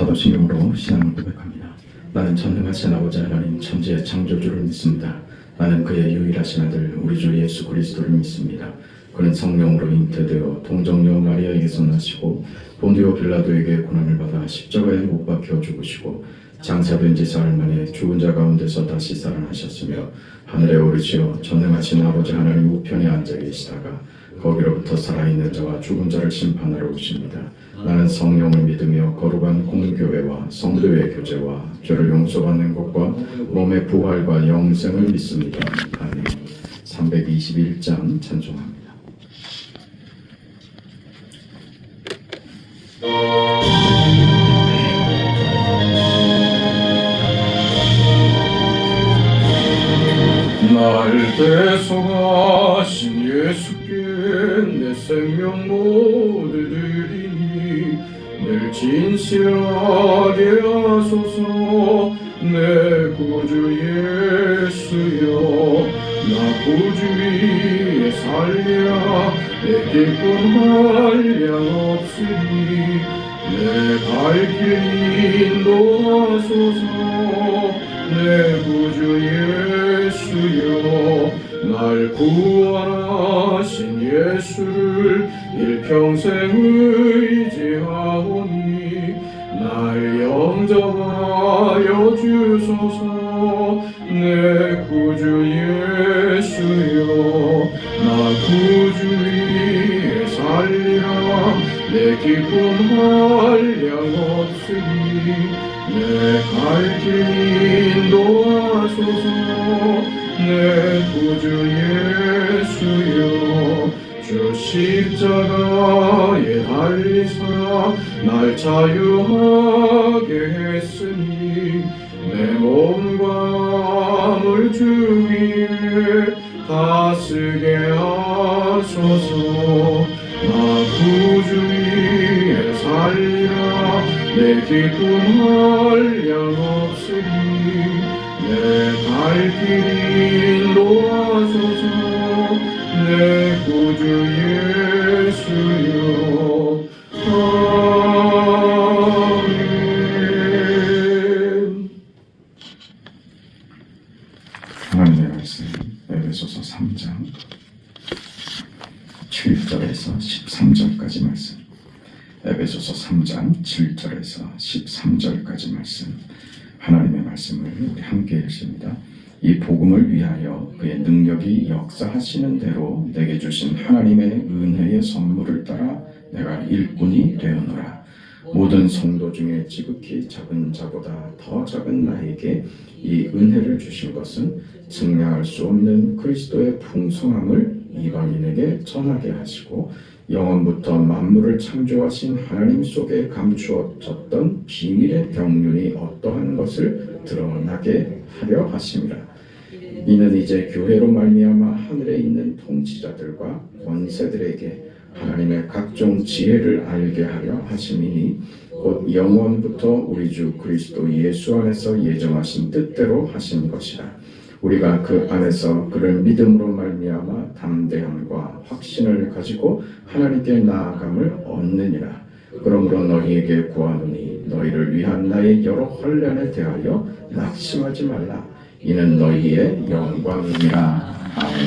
사도신경으로 신앙을 고백합니다. 나는 전능하신 아버지 하나님 천지의 창조주를 믿습니다. 나는 그의 유일하신 아들 우리 주 예수 그리스도를 믿습니다. 그는 성령으로 잉태되어 동정녀 마리아에게서 나시고 본디오 빌라도에게 고난을 받아 십자가에 못 박혀 죽으시고 장사된 지 사흘 만에 죽은 자 가운데서 다시 살아나셨으며 하늘에 오르시어 전능하신 아버지 하나님 우편에 앉아 계시다가 거기로부터 살아있는 자와 죽은 자를 심판하러 오십니다. 나는 성령을 믿으며 거룩한 공교회와 성도의 교제와 죄를 용서받는 것과 몸의 부활과 영생을 믿습니다. 아멘. 321장 찬송합니다. 날 대속하신 예수께 내 생명 모두 드리니 늘 진실하게 하소서. 내 구주 예수여 나 구주 위에 살랴 내 기쁨 한량 없으니 내 갈 길 인도하소서. 내 구주 예수여 날 구원하신 예수를 일평생 의지하오니 날 영접하여 주소서. 내 구주 예수여 나 구주 위에 살리라 내 기쁨 한량 없으니 내 갈 길 인도하소서. 내 구주 예수여 주 십자가에 달리사 날 자유하게 했으니 내 몸과 물 주 위에 다스게 하소서. 나 구주 위에 살리라 내 기쁨 한량 없으니 내 갈 길 인도하소서. 내 구주 예수여 아멘. 하나님의 말씀 에베소서 3장 7절에서 13절까지 말씀. 에베소서 3장 7절에서 13절까지 말씀. 하나님의 말씀을 우리 함께 읽습니다. 이 복음을 위하여 그의 능력이 역사하시는 대로 내게 주신 하나님의 은혜의 선물을 따라 내가 일꾼이 되었노라. 모든 성도 중에 지극히 작은 자보다 더 작은 나에게 이 은혜를 주신 것은 증량할 수 없는 그리스도의 풍성함을 이방인에게 전하게 하시고 영원부터 만물을 창조하신 하나님 속에 감추어졌던 비밀의 경륜이 어떠한 것을 드러나게 하려 하심이라. 이는 이제 교회로 말미암아 하늘에 있는 통치자들과 권세들에게 하나님의 각종 지혜를 알게 하려 하심이니 곧 영원부터 우리 주 그리스도 예수 안에서 예정하신 뜻대로 하신 것이라. 우리가 그 안에서 그를 믿음으로 말미암아 담대함과 확신을 가지고 하나님께 나아감을 얻느니라. 그러므로 너희에게 구하노니 너희를 위한 나의 여러 환난에 대하여 낙심하지 말라. 이는 너희의 영광이니라. 아멘.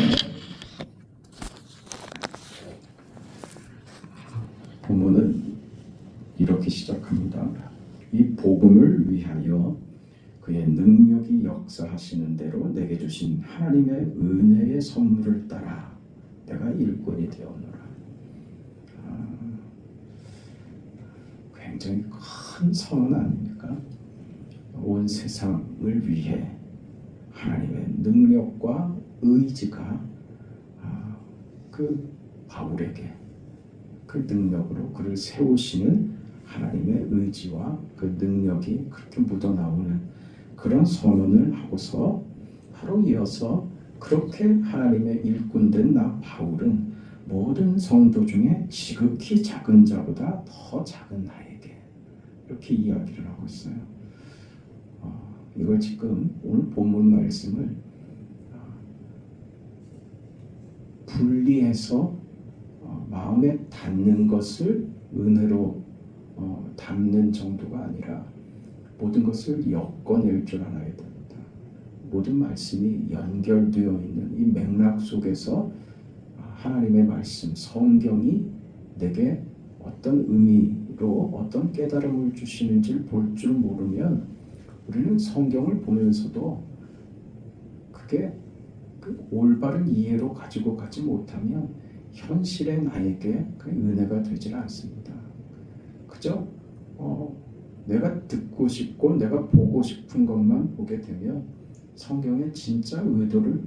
본문은 이렇게 시작합니다. 이 복음을 위하여 그의 능력이 역사하시는 대로 내게 주신 하나님의 은혜의 선물을 따라 내가 일꾼이 되었노라. 굉장히 큰 선언 아닙니까? 온 세상을 위해 하나님의 능력과 의지가 그 바울에게 그 능력으로 그를 세우시는 하나님의 의지와 그 능력이 그렇게 묻어나오는 그런 선언을 하고서 바로 이어서 그렇게 하나님의 일꾼된 나 바울은 모든 성도 중에 지극히 작은 자보다 더 작은 나에게 이렇게 이야기를 하고 있어요. 이걸 지금 오늘 본문 말씀을 분리해서 마음에 닿는 것을 은혜로 담는 정도가 아니라 모든 것을 엮어낼 줄 알아야 됩니다. 모든 말씀이 연결되어 있는 이 맥락 속에서 하나님의 말씀, 성경이 내게 어떤 의미로 어떤 깨달음을 주시는지를 볼 줄 모르면 우리는 성경을 보면서도 그게 그 올바른 이해로 가지고 가지 못하면 현실의 나에게 그 은혜가 되질 않습니다. 그저 내가 듣고 싶고 내가 보고 싶은 것만 보게 되면 성경의 진짜 의도를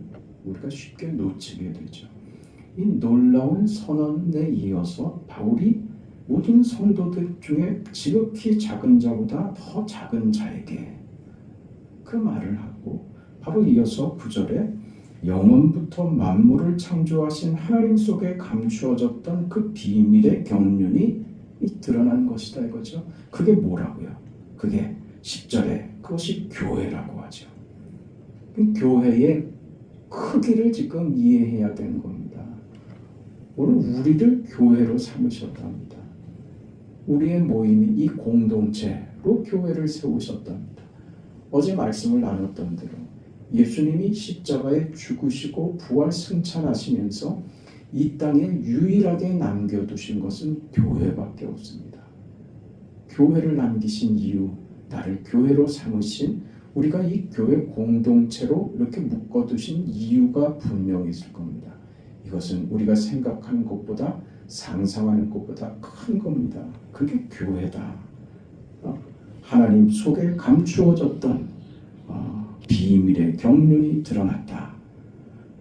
우리가 쉽게 놓치게 되죠. 이 놀라운 선언에 이어서 바울이 모든 성도들 중에 지극히 작은 자보다 더 작은 자에게 그 말을 하고 바로 이어서 9절에 영원부터 만물을 창조하신 하나님 속에 감추어졌던 그 비밀의 경륜이 드러난 것이다 이거죠. 그게 뭐라고요? 그게 10절에 그것이 교회라고 하죠. 교회의 크기를 지금 이해해야 되는 겁니다. 오늘 우리를 교회로 삼으셨답니다. 우리의 모임이 이 공동체로 교회를 세우셨답니다. 어제 말씀을 나눴던 대로 예수님이 십자가에 죽으시고 부활 승천하시면서 이 땅에 유일하게 남겨두신 것은 교회밖에 없습니다. 교회를 남기신 이유, 나를 교회로 삼으신 우리가 이 교회 공동체로 이렇게 묶어두신 이유가 분명히 있을 겁니다. 이것은 우리가 생각하는 것보다 상상하는 것보다 큰 겁니다. 그게 교회다. 하나님 속에 감추어졌던 비밀의 경륜이 드러났다.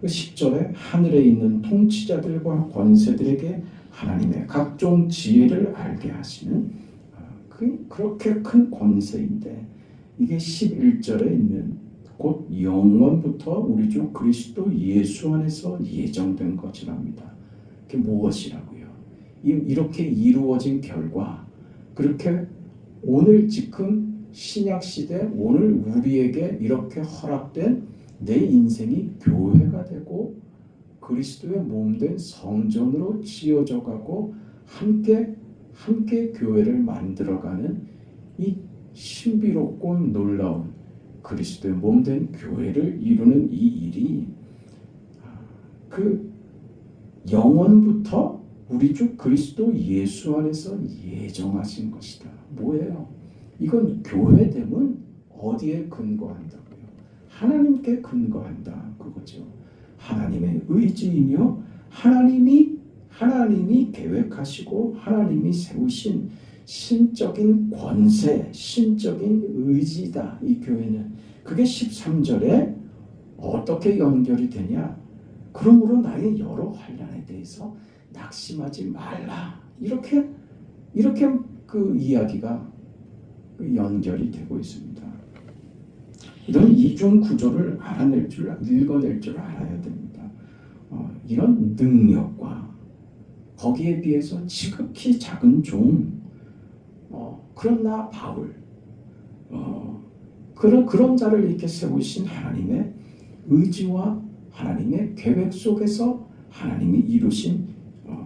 10절에 하늘에 있는 통치자들과 권세들에게 하나님의 각종 지혜를 알게 하시는 그렇게 큰 권세인데 이게 11절에 있는 곧 영원부터 우리 주 그리스도 예수 안에서 예정된 것이랍니다. 그게 무엇이라고요? 이렇게 이루어진 결과 그렇게 오늘 지금 신약시대 오늘 우리에게 이렇게 허락된 내 인생이 교회가 되고 그리스도의 몸된 성전으로 지어져 가고 함께 교회를 만들어가는 이 신비롭고 놀라운 그리스도의 몸된 교회를 이루는 이 일이 그 영원부터 우리 주 그리스도 예수 안에서 예정하신 것이다. 뭐예요? 이건 교회됨은 어디에 근거한다고요? 하나님께 근거한다. 그거죠. 하나님의 의지이며 하나님이 계획하시고 하나님이 세우신 신적인 권세, 신적인 의지다. 이 교회는. 그게 13절에 어떻게 연결이 되냐? 그러므로 나의 여러 환난에 대해서 낙심하지 말라. 이렇게 그 이야기가 연결이 되고 있습니다. 이런 이중 구조를 읽어낼 줄 알아야 됩니다. 이런 능력과 거기에 비해서 지극히 작은 종, 그러나 바울, 그런 자를 이렇게 세우신 하나님의 의지와 하나님의 계획 속에서 하나님이 이루신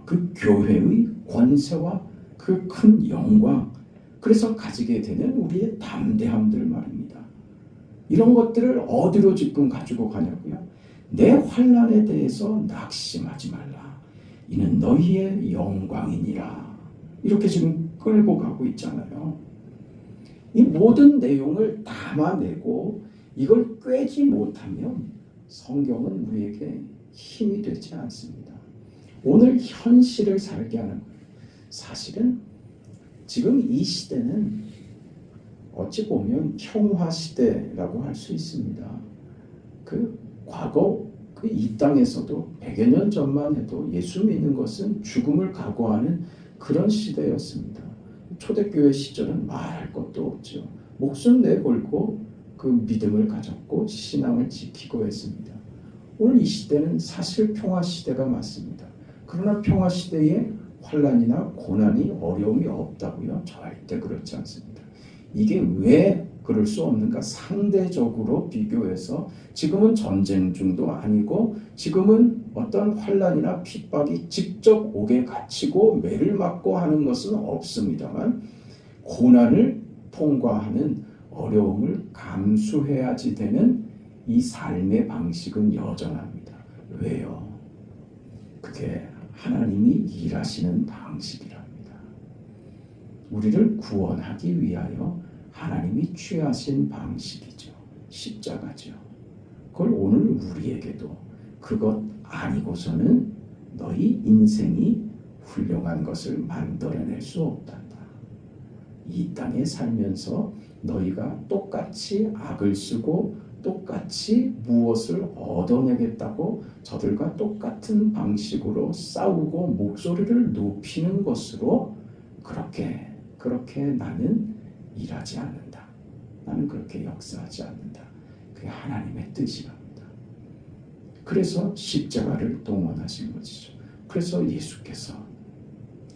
그 교회의 권세와 그 큰 영광, 그래서 가지게 되는 우리의 담대함들 말입니다. 이런 것들을 어디로 지금 가지고 가냐고요? 내 환난에 대해서 낙심하지 말라. 이는 너희의 영광이니라. 이렇게 지금 끌고 가고 있잖아요. 이 모든 내용을 담아내고 이걸 꿰지 못하면 성경은 우리에게 힘이 되지 않습니다. 오늘 현실을 살게 하는 거예요. 사실은 지금 이 시대는 어찌 보면 평화 시대라고 할 수 있습니다. 그 과거 이 땅에서도 100여 년 전만 해도 예수 믿는 것은 죽음을 각오하는 그런 시대였습니다. 초대교회 시절은 말할 것도 없죠. 목숨 내걸고 그 믿음을 가졌고 신앙을 지키고 했습니다. 오늘 이 시대는 사실 평화 시대가 맞습니다. 그러나 평화 시대에 환난이나 고난이 어려움이 없다고요? 절대 그렇지 않습니다. 이게 왜 그럴 수 없는가? 상대적으로 비교해서 지금은 전쟁 중도 아니고 지금은 어떤 환난이나 핍박이 직접 옥에 갇히고 매를 맞고 하는 것은 없습니다만 고난을 통과하는 어려움을 감수해야지 되는 이 삶의 방식은 여전합니다. 왜요? 그게 하나님이 일하시는 방식이랍니다. 우리를 구원하기 위하여 하나님이 취하신 방식이죠. 십자가죠. 그걸 오늘 우리에게도 그것 아니고서는 너희 인생이 훌륭한 것을 만들어낼 수 없단다. 이 땅에 살면서 너희가 똑같이 악을 쓰고 똑같이 무엇을 얻어내겠다고 저들과 똑같은 방식으로 싸우고 목소리를 높이는 것으로 그렇게 나는 일하지 않는다. 나는 그렇게 역사하지 않는다. 그게 하나님의 뜻이랍니다. 그래서 십자가를 동원하신 것이죠. 그래서 예수께서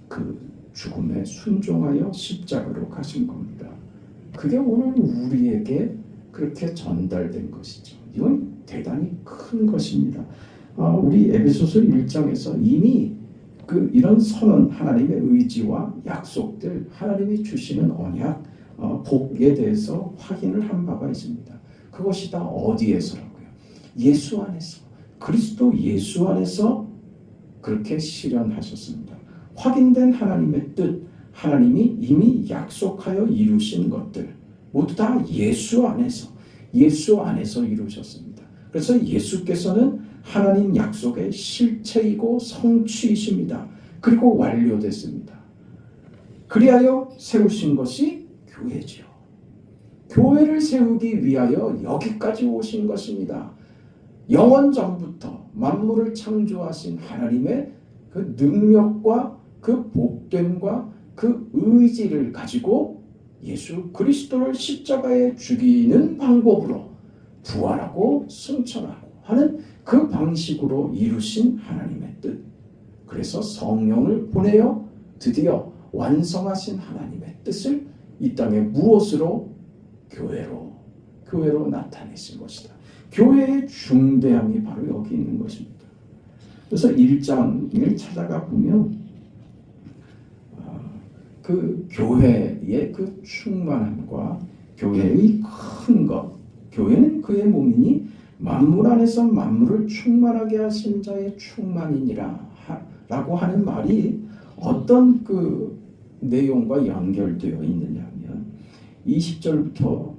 그 죽음에 순종하여 십자가로 가신 겁니다. 그게 오늘 우리에게 그렇게 전달된 것이죠. 이건 대단히 큰 것입니다. 우리 에베소서 1장에서 이미 이런 선언, 하나님의 의지와 약속들, 하나님이 주시는 언약, 복에 대해서 확인을 한 바가 있습니다. 그것이 다 어디에서라고요? 예수 안에서, 그리스도 예수 안에서 그렇게 실현하셨습니다. 확인된 하나님의 뜻, 하나님이 이미 약속하여 이루신 것들 모두 다 예수 안에서 이루셨습니다. 그래서 예수께서는 하나님 약속의 실체이고 성취이십니다. 그리고 완료됐습니다. 그리하여 세우신 것이 교회지요. 교회를 세우기 위하여 여기까지 오신 것입니다. 영원 전부터 만물을 창조하신 하나님의 그 능력과 그 복됨과 그 의지를 가지고 예수 그리스도를 십자가에 죽이는 방법으로 부활하고 승천하고 하는 그 방식으로 이루신 하나님의 뜻. 그래서 성령을 보내어 드디어 완성하신 하나님의 뜻을 이 땅에 무엇으로? 교회로 나타내신 것이다. 교회의 중대함이 바로 여기 있는 것입니다. 그래서 1장을 찾아가 보면 그 교회의 그 충만함과 교회의 큰 것, 교회는 그의 몸이니 만물 안에서 만물을 충만하게 하신 자의 충만이니라 라고 하는 말이 어떤 그 내용과 연결되어 있느냐 하면 20절부터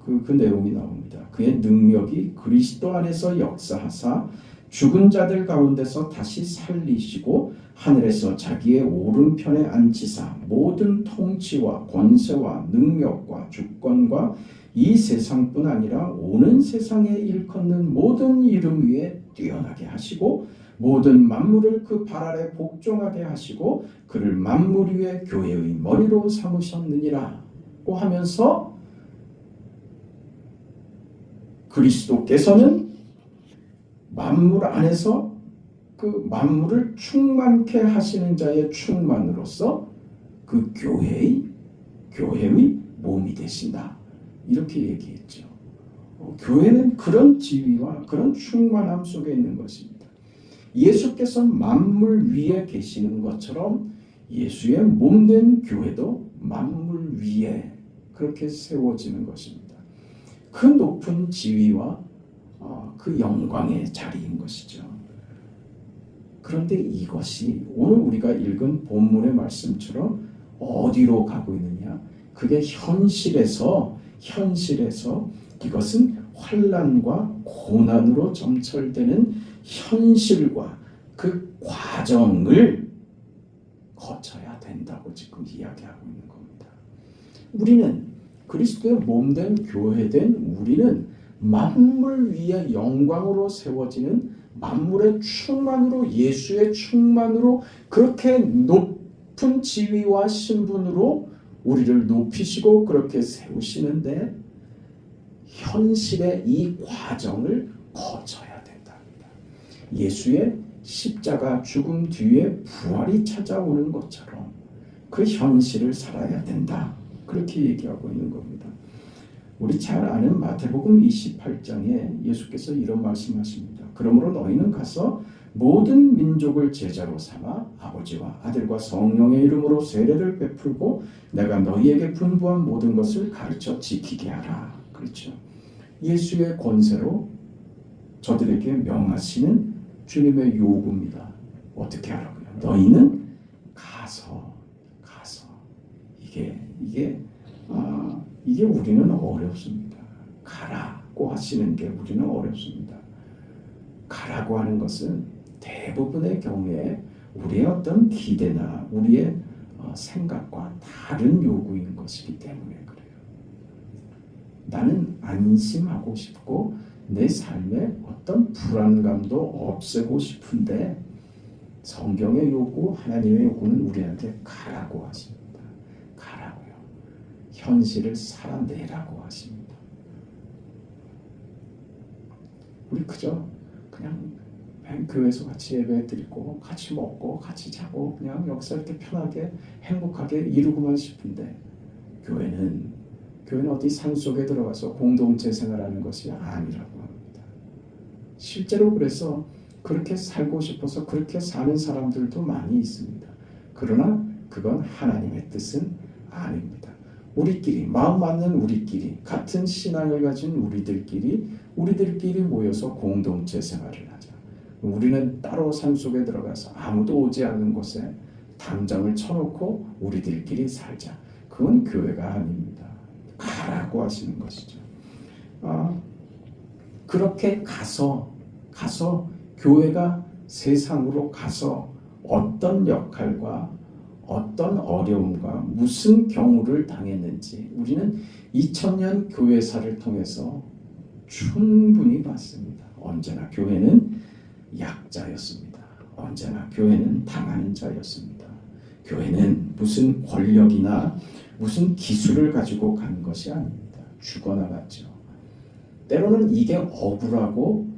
그 내용이 나옵니다. 그의 능력이 그리스도 안에서 역사하사 죽은 자들 가운데서 다시 살리시고 하늘에서 자기의 오른편에 앉히사 모든 통치와 권세와 능력과 주권과 이 세상뿐 아니라 오는 세상에 일컫는 모든 이름 위에 뛰어나게 하시고 모든 만물을 그 발 아래 복종하게 하시고 그를 만물 위에 교회의 머리로 삼으셨느니라고 하면서 그리스도께서는 만물 안에서 그 만물을 충만케 하시는 자의 충만으로서 그 교회의 몸이 되신다. 이렇게 얘기했죠. 교회는 그런 지위와 그런 충만함 속에 있는 것입니다. 예수께서 만물 위에 계시는 것처럼 예수의 몸된 교회도 만물 위에 그렇게 세워지는 것입니다. 그 높은 지위와 그 영광의 자리인 것이죠. 그런데 이것이 오늘 우리가 읽은 본문의 말씀처럼 어디로 가고 있느냐? 그게 현실에서 이것은 환난과 고난으로 점철되는 현실과 그 과정을 거쳐야 된다고 지금 이야기하고 있는 겁니다. 우리는 그리스도의 몸된 교회된 우리는 만물 위에 영광으로 세워지는 만물의 충만으로 예수의 충만으로 그렇게 높은 지위와 신분으로 우리를 높이시고 그렇게 세우시는데 현실의 이 과정을 거쳐야 된답니다. 예수의 십자가 죽음 뒤에 부활이 찾아오는 것처럼 그 현실을 살아야 된다. 그렇게 얘기하고 있는 겁니다. 우리 잘 아는 마태복음 28장에 예수께서 이런 말씀하십니다. 그러므로 너희는 가서 모든 민족을 제자로 삼아 아버지와 아들과 성령의 이름으로 세례를 베풀고 내가 너희에게 분부한 모든 것을 가르쳐 지키게 하라. 그렇죠. 예수의 권세로 저들에게 명하시는 주님의 요구입니다. 어떻게 하라고요? 너희는 가서 이게 우리는 어렵습니다. 가라고 하시는 게 우리는 어렵습니다. 가라고 하는 것은 대부분의 경우에 우리의 어떤 기대나 우리의 생각과 다른 요구인 것이기 때문에 그래요. 나는 안심하고 싶고 내 삶에 어떤 불안감도 없애고 싶은데 성경의 요구, 하나님의 요구는 우리한테 가라고 하십니다. 가라고요. 현실을 살아내라고 하십니다. 우리 그냥 교회에서 같이 예배 드리고 같이 먹고 같이 자고 그냥 여기서 이렇게 편하게 행복하게 이루고만 싶은데 교회는 어디 산속에 들어가서 공동체 생활하는 것이 아니라고 합니다. 실제로 그래서 그렇게 살고 싶어서 그렇게 사는 사람들도 많이 있습니다. 그러나 그건 하나님의 뜻은 아닙니다. 우리끼리 마음 맞는 우리끼리 같은 신앙을 가진 우리들끼리 모여서 공동체 생활을 하자. 우리는 따로 산속에 들어가서 아무도 오지 않는 곳에 담장을 쳐놓고 우리들끼리 살자. 그건 교회가 아닙니다. 가라고 하시는 것이죠. 그렇게 가서 교회가 세상으로 가서 어떤 역할과 어떤 어려움과 무슨 경우를 당했는지 우리는 2000년 교회사를 통해서 충분히 봤습니다. 언제나 교회는 약자였습니다. 언제나 교회는 당하는 자였습니다. 교회는 무슨 권력이나 무슨 기술을 가지고 간 것이 아닙니다. 죽어나갔죠. 때로는 이게 억울하고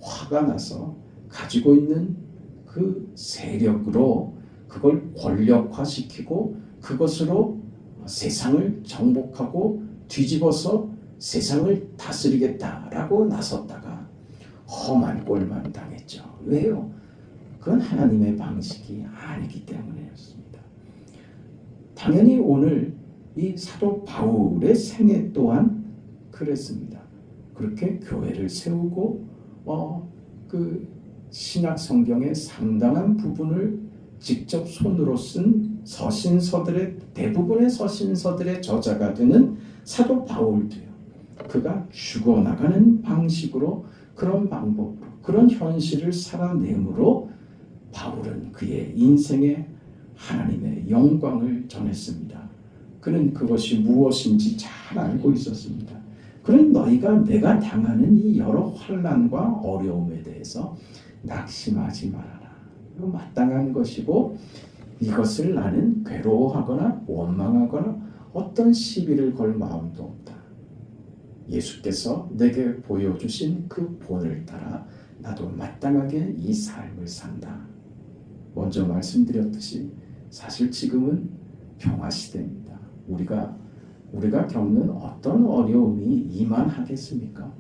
화가 나서 가지고 있는 그 세력으로 그걸 권력화시키고 그것으로 세상을 정복하고 뒤집어서 세상을 다스리겠다라고 나섰다가 험한 꼴만 당했죠. 왜요? 그건 하나님의 방식이 아니기 때문이었습니다. 당연히 오늘 이 사도 바울의 생애 또한 그랬습니다. 그렇게 교회를 세우고 그 신약 성경의 상당한 부분을 직접 손으로 쓴 대부분의 서신서들의 저자가 되는 사도 바울도요. 그가 죽어나가는 방식으로 그런 방법으로 그런 현실을 살아내므로 바울은 그의 인생에 하나님의 영광을 전했습니다. 그는 그것이 무엇인지 잘 알고 있었습니다. 그는 내가 당하는 이 여러 환난과 어려움에 대해서 낙심하지 말아라. 이거 마땅한 것이고 이것을 나는 괴로워하거나 원망하거나 어떤 시비를 걸 마음도 없다. 예수께서 내게 보여주신 그 본을 따라 나도 마땅하게 이 삶을 산다. 먼저 말씀드렸듯이 사실 지금은 평화 시대입니다. 우리가 겪는 어떤 어려움이 이만하겠습니까?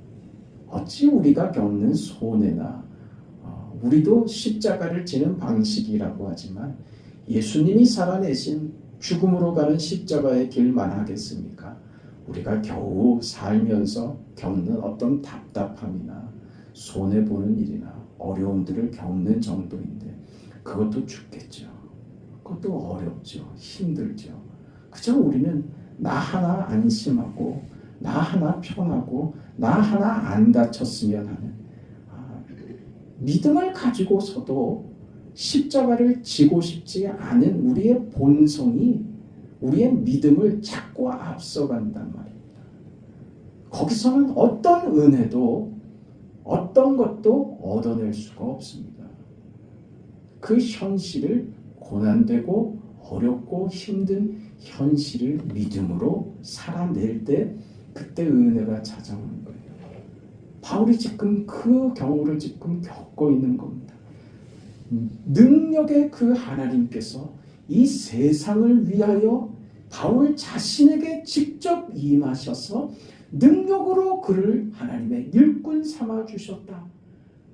어찌 우리가 겪는 손해나 우리도 십자가를 지는 방식이라고 하지만 예수님이 살아내신 죽음으로 가는 십자가의 길만 하겠습니까? 우리가 겨우 살면서 겪는 어떤 답답함이나 손해보는 일이나 어려움들을 겪는 정도인데 그것도 죽겠죠. 그것도 어렵죠. 힘들죠. 그저 우리는 나 하나 안심하고 나 하나 편하고 나 하나 안 다쳤으면 하는 믿음을 가지고서도 십자가를 지고 싶지 않은 우리의 본성이 우리의 믿음을 자꾸 앞서간단 말입니다. 거기서는 어떤 은혜도 어떤 것도 얻어낼 수가 없습니다. 그 현실을 고난되고 어렵고 힘든 현실을 믿음으로 살아낼 때 그때 은혜가 찾아오는 거예요. 바울이 지금 그 경우를 지금 겪고 있는 겁니다. 능력의 그 하나님께서 이 세상을 위하여 바울 자신에게 직접 임하셔서 능력으로 그를 하나님의 일꾼 삼아 주셨다.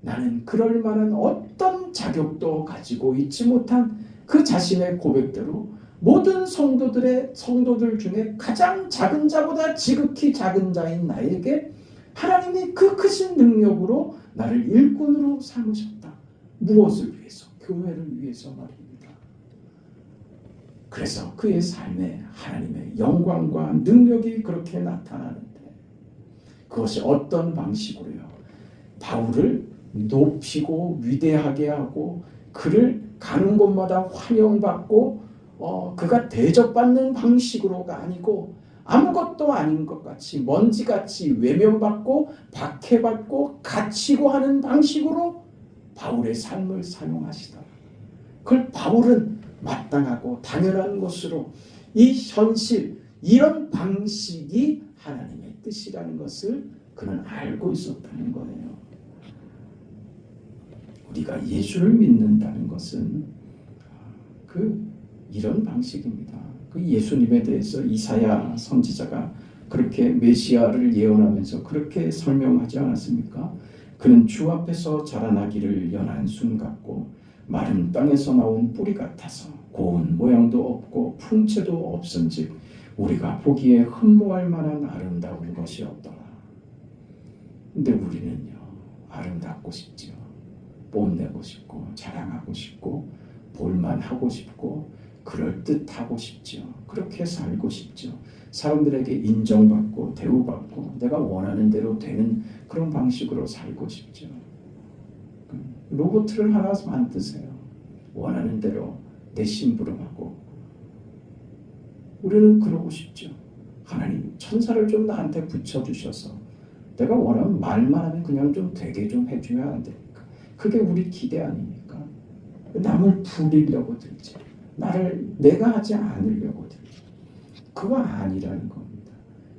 나는 그럴 만한 어떤 자격도 가지고 있지 못한 그 자신의 고백대로 모든 성도들 중에 가장 작은 자보다 지극히 작은 자인 나에게 하나님이 그 크신 능력으로 나를 일꾼으로 삼으셨다. 무엇을 위해서? 교회를 위해서 말입니다. 그래서 그의 삶에 하나님의 영광과 능력이 그렇게 나타나는데 그것이 어떤 방식으로요? 바울을 높이고 위대하게 하고 그를 가는 곳마다 환영받고 그가 대접받는 방식으로가 아니고 아무것도 아닌 것 같이 먼지같이 외면받고 박해받고 갇히고 하는 방식으로 바울의 삶을 사용하시더라. 그걸 바울은 마땅하고 당연한 것으로 이 현실 이런 방식이 하나님의 뜻이라는 것을 그는 알고 있었다는 거예요. 우리가 예수를 믿는다는 것은 이런 방식입니다. 그 예수님에 대해서 이사야 선지자가 그렇게 메시아를 예언하면서 그렇게 설명하지 않았습니까? 그는 주 앞에서 자라나기를 연한 순 같고 마른 땅에서 나온 뿌리 같아서 고운 모양도 없고 풍채도 없은즉 우리가 보기에 흠모할 만한 아름다운 것이 없더라. 근데 우리는요, 아름답고 싶지요. 뽐내고 싶고 자랑하고 싶고 볼만하고 싶고 그럴듯하고 싶죠. 그렇게 살고 싶죠. 사람들에게 인정받고 대우받고 내가 원하는 대로 되는 그런 방식으로 살고 싶죠. 로봇을 하나 만드세요. 원하는 대로 내 심부름하고. 우리는 그러고 싶죠. 하나님 천사를 좀 나한테 붙여주셔서 내가 원하면 말만 하면 그냥 좀 되게 좀 해주면 안 됩니까? 그게 우리 기대 아닙니까? 남을 부리려고 들지. 내가 하지 않으려고 들지. 그거 아니라는 겁니다.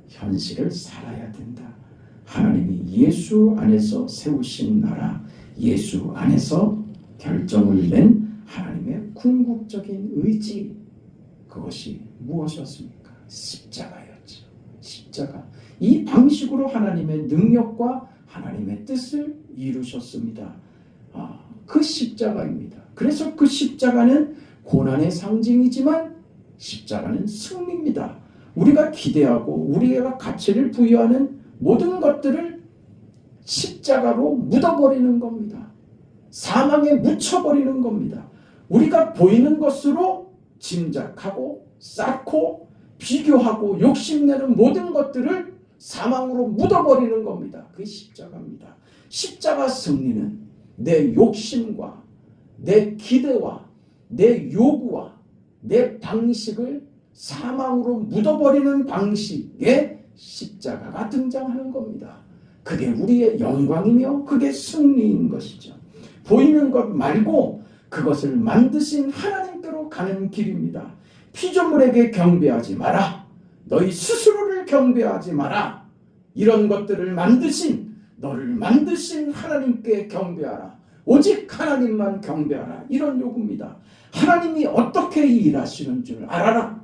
현실을 살아야 된다. 하나님이 예수 안에서 세우신 나라, 예수 안에서 결정을 낸 하나님의 궁극적인 의지, 그것이 무엇이었습니까? 십자가였죠. 십자가. 이 방식으로 하나님의 능력과 하나님의 뜻을 이루셨습니다. 그 십자가입니다. 그래서 그 십자가는 고난의 상징이지만 십자가는 승리입니다. 우리가 기대하고 우리가 가치를 부여하는 모든 것들을 십자가로 묻어버리는 겁니다. 사망에 묻혀버리는 겁니다. 우리가 보이는 것으로 짐작하고 쌓고 비교하고 욕심내는 모든 것들을 사망으로 묻어버리는 겁니다. 그게 십자가입니다. 십자가 승리는 내 욕심과 내 기대와 내 요구와 내 방식을 사망으로 묻어버리는 방식의 십자가가 등장하는 겁니다. 그게 우리의 영광이며 그게 승리인 것이죠. 보이는 것 말고 그것을 만드신 하나님께로 가는 길입니다. 피조물에게 경배하지 마라. 너희 스스로를 경배하지 마라. 이런 것들을 너를 만드신 하나님께 경배하라. 오직 하나님만 경배하라. 이런 요구입니다. 하나님이 어떻게 일하시는 줄 알아라.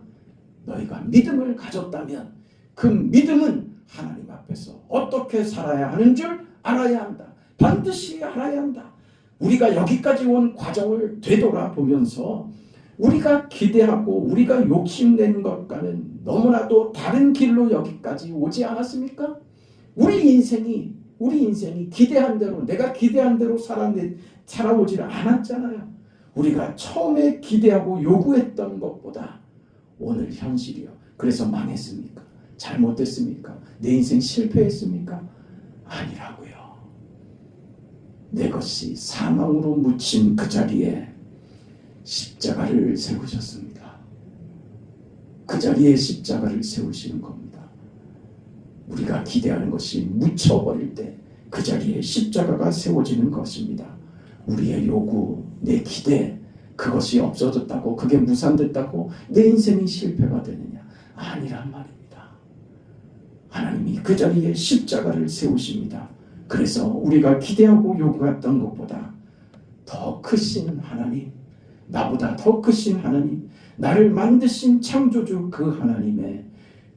너희가 믿음을 가졌다면 그 믿음은 하나님 앞에서 어떻게 살아야 하는 줄 알아야 한다. 반드시 알아야 한다. 우리가 여기까지 온 과정을 되돌아보면서 우리가 기대하고 우리가 욕심낸 것과는 너무나도 다른 길로 여기까지 오지 않았습니까? 우리 인생이 기대한 대로 내가 기대한 대로 살아오지를 않았잖아요. 우리가 처음에 기대하고 요구했던 것보다 오늘 현실이요. 그래서 망했습니까? 잘못됐습니까? 내 인생 실패했습니까? 아니라고요. 내 것이 사망으로 묻힌 그 자리에 십자가를 세우셨습니다. 그 자리에 십자가를 세우시는 겁니다. 우리가 기대하는 것이 묻혀버릴 때 그 자리에 십자가가 세워지는 것입니다. 우리의 요구, 내 기대, 그것이 없어졌다고, 그게 무산됐다고 내 인생이 실패가 되느냐? 아니란 말입니다. 하나님이 그 자리에 십자가를 세우십니다. 그래서 우리가 기대하고 요구했던 것보다 더 크신 하나님, 나보다 더 크신 하나님, 나를 만드신 창조주 그 하나님의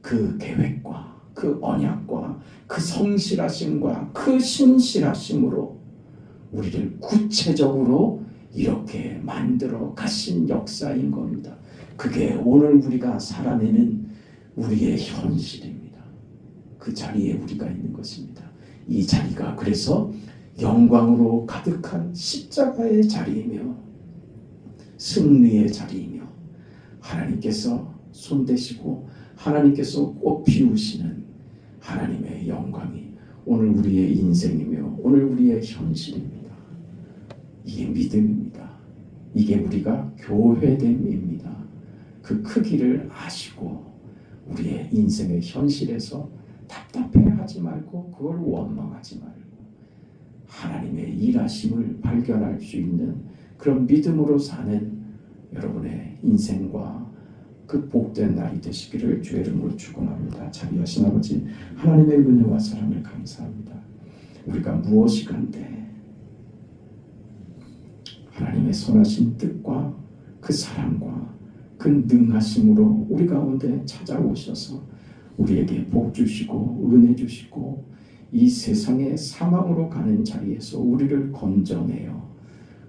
그 계획과 그 언약과 그 성실하심과 그 신실하심으로 우리를 구체적으로 이렇게 만들어 가신 역사인 겁니다. 그게 오늘 우리가 살아내는 우리의 현실입니다. 그 자리에 우리가 있는 것입니다. 이 자리가 그래서 영광으로 가득한 십자가의 자리이며 승리의 자리이며 하나님께서 손대시고 하나님께서 꽃 피우시는 하나님의 영광이 오늘 우리의 인생이며 오늘 우리의 현실입니다. 이게 믿음입니다. 이게 우리가 교회됨입니다. 그 크기를 아시고 우리의 인생의 현실에서 답답해하지 말고 그걸 원망하지 말고 하나님의 일하심을 발견할 수 있는 그런 믿음으로 사는 여러분의 인생과 그 복된 날이 되시기를 주의 이름으로 축원합니다. 자비하신 아버지 하나님의 은혜와 사랑을 감사합니다. 우리가 무엇이 간데 하나님의 선하신 뜻과 그 사랑과 그 능하심으로 우리 가운데 찾아오셔서 우리에게 복 주시고 은혜 주시고 이 세상의 사망으로 가는 자리에서 우리를 건져내어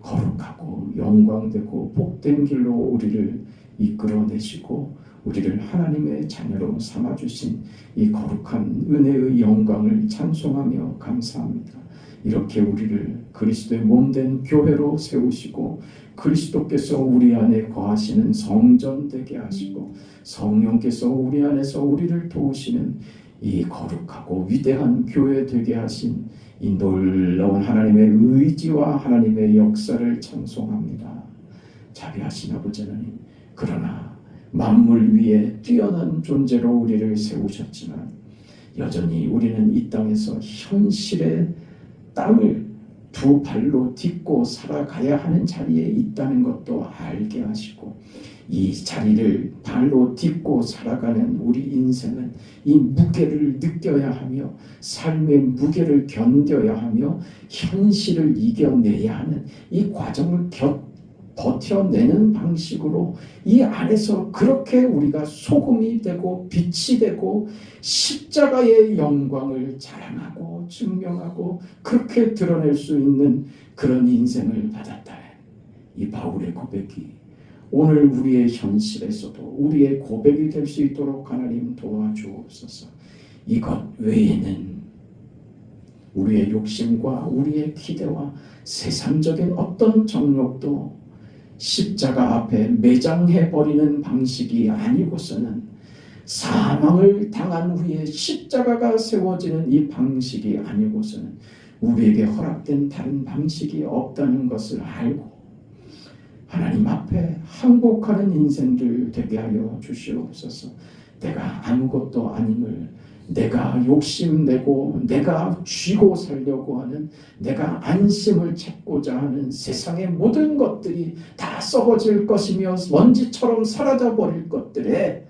거룩하고 영광되고 복된 길로 우리를 이끌어내시고 우리를 하나님의 자녀로 삼아주신 이 거룩한 은혜의 영광을 찬송하며 감사합니다. 이렇게 우리를 그리스도의 몸된 교회로 세우시고 그리스도께서 우리 안에 거하시는 성전 되게 하시고 성령께서 우리 안에서 우리를 도우시는 이 거룩하고 위대한 교회 되게 하신 이 놀라운 하나님의 의지와 하나님의 역사를 찬송합니다. 자비하신 아버지 하나님, 그러나 만물 위에 뛰어난 존재로 우리를 세우셨지만 여전히 우리는 이 땅에서 현실의 땅을 두 발로 딛고 살아가야 하는 자리에 있다는 것도 알게 하시고 이 자리를 발로 딛고 살아가는 우리 인생은 이 무게를 느껴야 하며 삶의 무게를 견뎌야 하며 현실을 이겨내야 하는 이 과정을 버텨내는 방식으로 이 안에서 그렇게 우리가 소금이 되고 빛이 되고 십자가의 영광을 자랑하고 증명하고 그렇게 드러낼 수 있는 그런 인생을 받았다는 이 바울의 고백이 오늘 우리의 현실에서도 우리의 고백이 될 수 있도록 하나님 도와주옵소서. 이것 외에는 우리의 욕심과 우리의 기대와 세상적인 어떤 정욕도 십자가 앞에 매장해버리는 방식이 아니고서는 사망을 당한 후에 십자가가 세워지는 이 방식이 아니고서는 우리에게 허락된 다른 방식이 없다는 것을 알고 하나님 앞에 항복하는 인생들 되게 하여 주시옵소서. 내가 아무것도 아님을 내가 욕심내고 내가 쥐고 살려고 하는 내가 안심을 찾고자 하는 세상의 모든 것들이 다 썩어질 것이며 먼지처럼 사라져버릴 것들에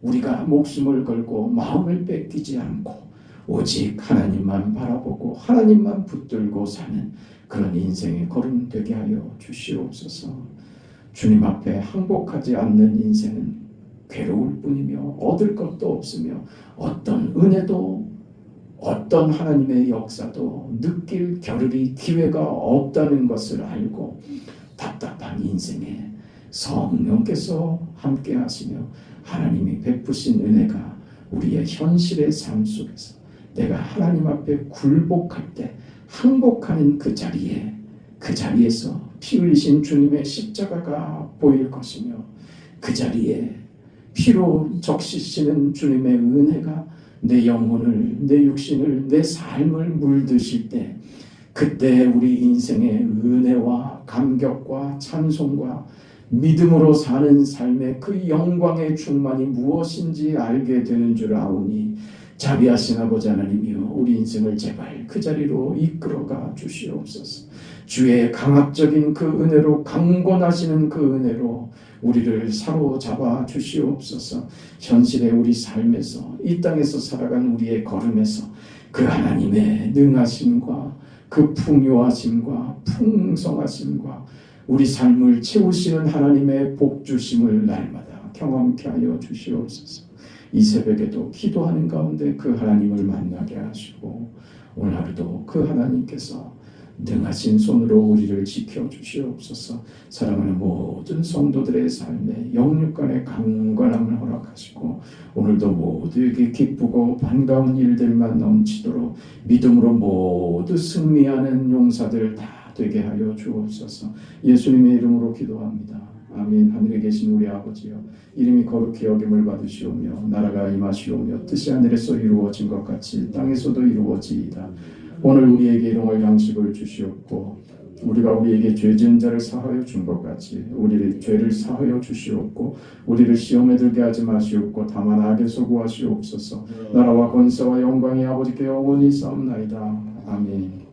우리가 목숨을 걸고 마음을 뺏기지 않고 오직 하나님만 바라보고 하나님만 붙들고 사는 그런 인생의 걸음 되게 하여 주시옵소서. 주님 앞에 항복하지 않는 인생은 괴로울 뿐이며 얻을 것도 없으며 어떤 은혜도 어떤 하나님의 역사도 느낄 겨를이 기회가 없다는 것을 알고 답답한 인생에 성령께서 함께 하시며 하나님이 베푸신 은혜가 우리의 현실의 삶 속에서 내가 하나님 앞에 굴복할 때 항복하는 그 자리에서 피 흘리신 주님의 십자가가 보일 것이며 그 자리에 피로 적시시는 주님의 은혜가 내 영혼을, 내 육신을, 내 삶을 물드실 때 그때 우리 인생의 은혜와 감격과 찬송과 믿음으로 사는 삶의 그 영광의 충만이 무엇인지 알게 되는 줄 아오니 자비하신 아버지 하나님이여 우리 인생을 제발 그 자리로 이끌어가 주시옵소서. 주의 강압적인 그 은혜로 강권하시는 그 은혜로 우리를 사로잡아 주시옵소서. 현실의 우리 삶에서 이 땅에서 살아가는 우리의 걸음에서 그 하나님의 능하심과 그 풍요하심과 풍성하심과 우리 삶을 채우시는 하나님의 복주심을 날마다 경험케 하여 주시옵소서. 이 새벽에도 기도하는 가운데 그 하나님을 만나게 하시고 오늘 하루도 그 하나님께서 능하신 손으로 우리를 지켜주시옵소서. 사랑하는 모든 성도들의 삶에 영육간의 강건함을 허락하시고 오늘도 모두에게 기쁘고 반가운 일들만 넘치도록 믿음으로 모두 승리하는 용사들 다 되게 하여 주옵소서. 예수님의 이름으로 기도합니다. 아멘. 하늘에 계신 우리 아버지여, 이름이 거룩히 여김을 받으시오며 나라가 임하시오며 뜻이 하늘에서 이루어진 것 같이 땅에서도 이루어지이다. 오늘 우리에게 일용할 양식을 주시옵고 우리가 우리에게 죄 지은 자를 사하여 준 것 같이 우리의 죄를 사하여 주시옵고 우리를 시험에 들게 하지 마시옵고 다만 악에서 구하시옵소서. 나라와 권세와 영광이 아버지께 영원히 싸움나이다. 아멘.